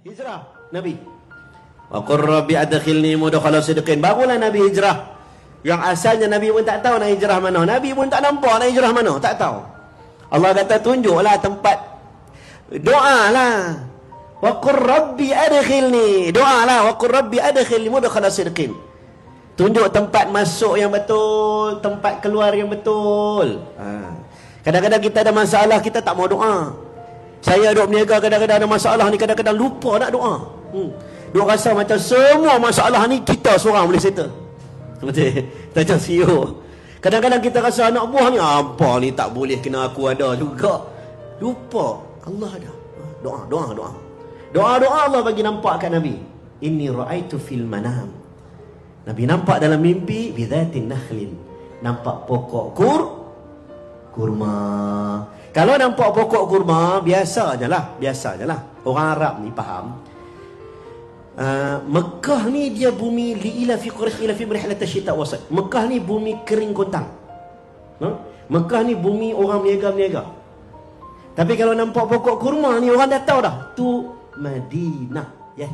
Hijrah Nabi. Wa qur rabbi adkhilni mudkhala sidqin. Barulah Nabi hijrah. Yang asalnya Nabi pun tak tahu nak hijrah mana. Nabi pun tak nampak nak hijrah mana, tak tahu. Allah kata tunjuklah tempat. Doalah. Wa qur rabbi adkhilni. Doalah wa qur rabbi adkhilni mudkhala sidqin. Tunjuk tempat masuk yang betul, tempat keluar yang betul. Kadang-kadang kita ada masalah, kita tak mau doa. Saya duk berniaga, kadang-kadang ada masalah ni, kadang-kadang lupa nak doa. Duk rasa macam semua masalah ni kita seorang boleh settle. Betul? Macam CEO. Kadang-kadang kita rasa anak buah ni, apa ni tak boleh kena aku ada juga. Lupa Allah ada. Doa. Doa Allah bagi nampak kat Nabi. Inni ra'aitu fil manam. Nabi nampak dalam mimpi bidhatin nakhlin. Nampak pokok kurma. Kalau nampak pokok kurma, biasa je lah. Orang Arab ni faham. Mekah ni dia bumi li'ila fi Quraish ila fi rihlat asyita wasat. Mekah ni bumi kering kontang. Mekah ni bumi orang berniaga. Tapi kalau nampak pokok kurma ni, orang dah tahu dah. Tu Madinah. Ya.